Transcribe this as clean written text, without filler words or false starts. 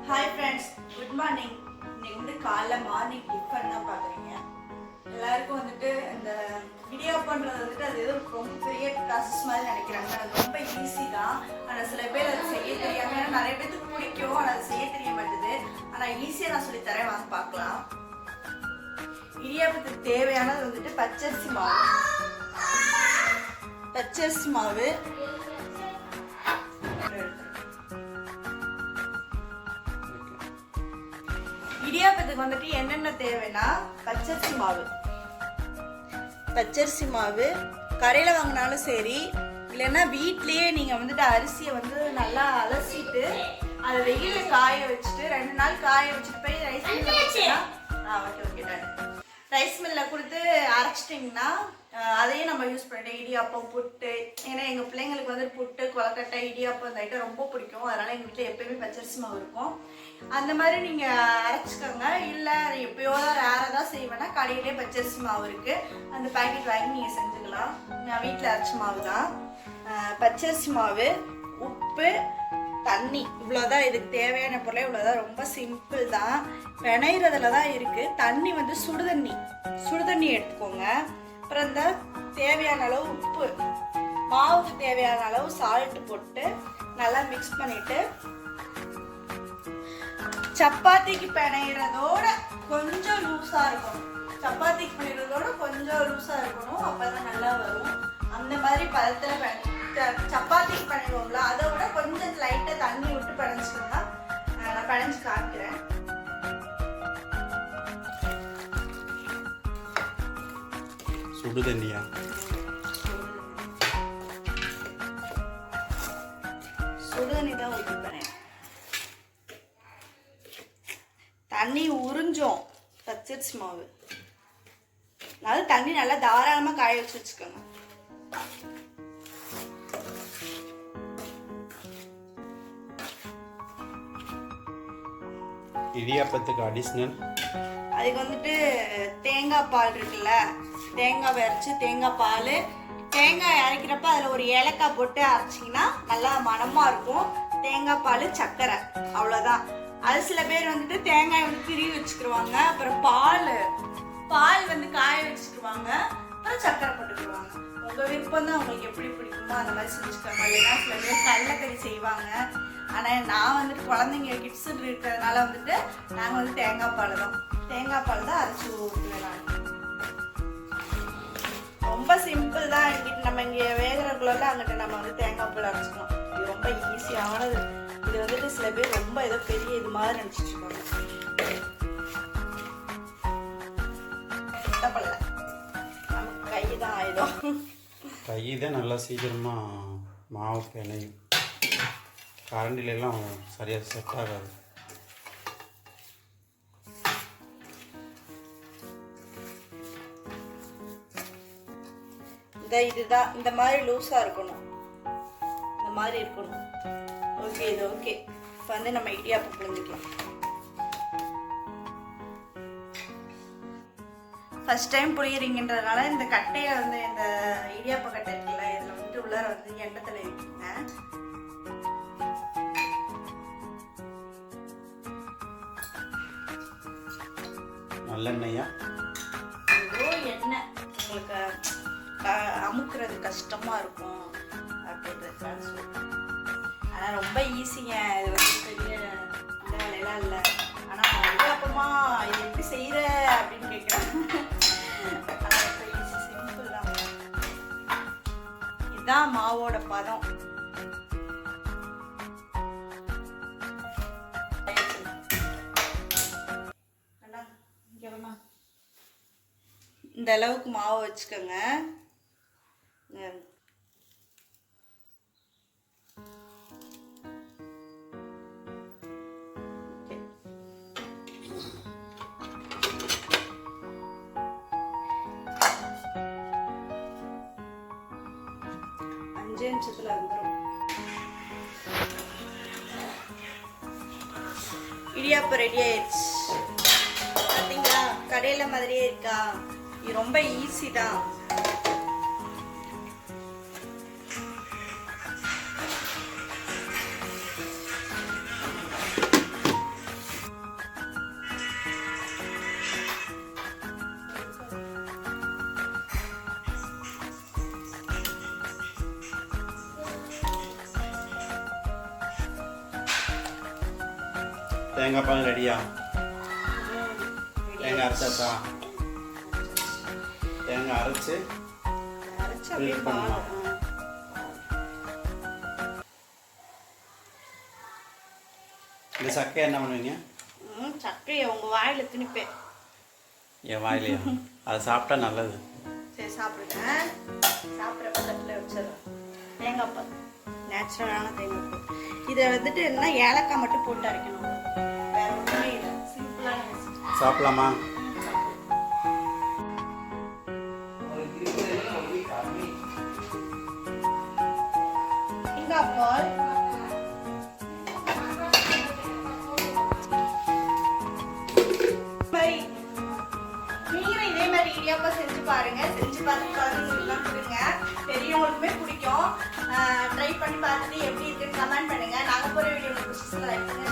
Hi friends, good morning. இன்னைக்கு வந்து காலைல மார்னிங் டிஃபன் தான் பார்க்குறீங்க. எல்லாருக்கும் வந்துட்டு இந்த இடியாப்பன்றது வந்துட்டு அது ஏதோ ரொம்ப பெரிய ப்ராசஸ் மாதிரி நினைக்கிறாங்க. அது ரொம்ப ஈஸி தான். ஆனால் சில பேர் அது செய்ய தெரியாமல், ஏன்னா நிறைய பேருக்கு பிடிக்கும், ஆனால் அது செய்ய தெரிய மாட்டேது. ஆனால் ஈஸியாக நான் சொல்லித்தரேன், வாங்க பார்க்கலாம். இடியாப்பத்துக்கு தேவையானது வந்துட்டு பச்சரிசி மாவு. பச்சரிசி மாவு இடியாப்பத்துக்கு வந்துட்டு என்னென்ன தேவைன்னா பச்சரிசி மாவு கடையில் வாங்கினாலும் சரி, இல்லைன்னா வீட்லேயே நீங்கள் வந்துட்டு அரிசியை வந்து நல்லா அலசிட்டு அதை வெயிலில் காய வச்சுட்டு 2 நாள் காய வச்சுட்டு போய் ரைஸ் மில்லில் கொடுத்து அரைச்சிட்டிங்கன்னா அதையும் நம்ம யூஸ் பண்ணிட்டோம். இடியாப்பம், புட்டு, ஏன்னா எங்கள் பிள்ளைங்களுக்கு வந்து புட்டு, கொலக்கட்டை, இடியாப்பம் இந்த ஐட்டம் ரொம்ப பிடிக்கும். அதனால் எங்கள் வீட்டில் எப்போயுமே பச்சரிசி மாவு இருக்கும். அந்த மாதிரி நீங்கள் அரைச்சிக்கோங்க. இல்லை எப்போயோதான் ரேராக தான் செய்வேன்னா கடையிலே பச்சரிசி மாவு இருக்குது, அந்த பேக்கெட் வாங்கி நீங்கள் செஞ்சுக்கலாம். நான் வீட்டில் அரைச்ச மாவு தான். பச்சரிசி மாவு, உப்பு, தண்ணி, இவ்வளோதான். இதுக்கு தேவையான பொருளை இவ்வளோதான். ரொம்ப சிம்பிள் தான். பிணையிறதுல தான் இருக்குது. தண்ணி வந்து சுடுதண்ணி எடுத்துக்கோங்க. அப்புறம் இந்த தேவையான அளவு உப்பு, மாவுக்கு தேவையான அளவு சால்ட் போட்டு நல்லா மிக்ஸ் பண்ணிட்டு சப்பாத்திக்கு பிணையிறதோட கொஞ்சம் லூஸா இருக்கணும். அப்பதான் நல்லா வரும். அந்த மாதிரி பதத்துல சப்பாத்திக்கு பிணைவோம்ல, அதை விட கொஞ்சம் லைட்டா தண்ணி விட்டு பிணைச்சிக்கோங்க. நான் பிணைஞ்சு காமிக்கிறேன். சுடுதண்ணியா? சுடுதண்ணி தான் ஊற்றி பண்ணேன். தண்ணி உறிஞ்சோம் பச்சரிசி மாவு. அதாவது தண்ணி நல்லா தாராளமா காய வச்சு வச்சுக்கோங்க. இடியாப்பத்துக்கு அடிஷ்னல் அதுக்கு வந்துட்டு தேங்காய் பால் இருக்குல்ல, தேங்காய் அரைச்சி தேங்காய் பால், தேங்காய் அரைக்கிறப்ப அதில் ஒரு ஏலக்காய் போட்டு அரைச்சிங்கன்னா நல்லா மணமாக இருக்கும். தேங்காய் பால், சர்க்கரை, அவ்வளோதான். அது சில பேர் வந்துட்டு தேங்காய் வந்து திருவி வச்சுக்கிடுவாங்க. அப்புறம் பால் வந்து காய வச்சுக்கிடுவாங்க. அப்புறம் சர்க்கரை போட்டுக்கிடுவாங்க. உங்கள் விருப்பம் தான், உங்களுக்கு எப்படி பிடிக்குமோ அந்த மாதிரி செஞ்சுக்கோங்க. இல்லைன்னா சில பேர் கடலைக்கறி செய்வாங்க. ஆனால் நான் வந்துட்டு குழந்தைங்க கிட்ஸ் இருக்கிறதுனால வந்துட்டு நாங்கள் வந்து தேங்காய் பால் தான் அரைச்சி ஊற்றுவேன் நான். ரொம்ப சிம்பிள் தான். இங்கிட்டு நம்ம இங்கே வேகிறக்குள்ள அங்கிட்ட நம்ம வந்து தேங்காய் பால் அரைச்சிக்கணும். இது ரொம்ப ஈஸியானது. இது வந்துட்டு சில பேர் ரொம்ப ஏதோ பெரிய இது மாதிரி நினச்சிட்டு இருக்காங்க. நமக்கு கை தான் ஆயுதம். கை தான் நல்லா சீக்கிரமாக மாவு பிணையும். கரண்டிலெல்லாம் சரியாக செட் ஆகாது. இதுதான் இந்த மாதிரி லூஸா இருக்கணும். இந்த மாதிரி இருக்கணும். ஓகே, இது ஓகே. இப்போ வந்து நம்ம இடியாப்பம் புரிஞ்சுக்கலாம். ஃபர்ஸ்ட் டைம் புரியுறீங்கன்றதுனால இந்த கட்டையை வந்து இந்த இடியாப்ப கட்டை இருக்குல்ல, இதில் வந்துட்டு உள்ளார வந்து எண்ணெய் தடவி வைக்கிங்க. நல்லெண்ணெயா? எண்ணெய் உங்களுக்கு அமுக்குறது கஷ்டமா இருக்கும் அப்படின்றது. ஆனால் ரொம்ப ஈஸிங்க. இது வந்து பெரிய வேலையெல்லாம் இல்லை. ஆனால் இடியாப்பமா இது எப்படி செய்கிற அப்படின்னு கேட்குறாங்க. ஆனால் ரொம்ப ஈஸி, சிம்பிள் தான். இதுதான் மாவோட பதம். இந்த அளவுக்கு மாவு வச்சுக்கோங்க. அஞ்சு நிமிஷத்துல வந்துடும். இடியாப்பம் ரெடி ஆயிடுச்சு. பார்த்தீங்களா, கடையில மாதிரியே இருக்கா? இது ரொம்ப ஈஸி தான். தேங்காய் பால் ரெடியா? தேங்காய் அரைச்சாச்சா? தேங்காய் அரைச்சு அப்படியே பண்ணலாம். இந்த சக்கை என்ன பண்ணுவீங்க? சக்கையை உங்க வாயில திணிப்பேன். என் வாயிலையா? அதை சாப்பிட்டா நல்லது. சரி சாப்பிடுங்க. சாப்பிட்ற பக்கத்தில் வச்சிடறேன். தேங்காய் பால், நேச்சுரலான தேங்காய் பால். இதை வந்துட்டு என்ன ஏலக்காய் மட்டும் போட்டு அரைக்கணும், வேற ஒன்றுமே இல்லை. சிம்பிளான ரெசிபி. சாப்பிடலாமா? தேங்காய் பால் நீங்களும் இதே மாதிரி இடியாப்பம் செஞ்சு பாருங்க. செஞ்சு பார்த்துட்டு குழந்தைங்களுக்குலாம் கொடுங்க. பெரியவங்களுக்குமே பிடிக்கும். ட்ரை பண்ணி பார்த்துட்டு எப்படி இருக்குன்னு கமெண்ட் பண்ணுங்க. நாங்கள் போகிற வீடியோ உங்களுக்கு பிடிச்சிருந்தா லைக் பண்ணுங்க.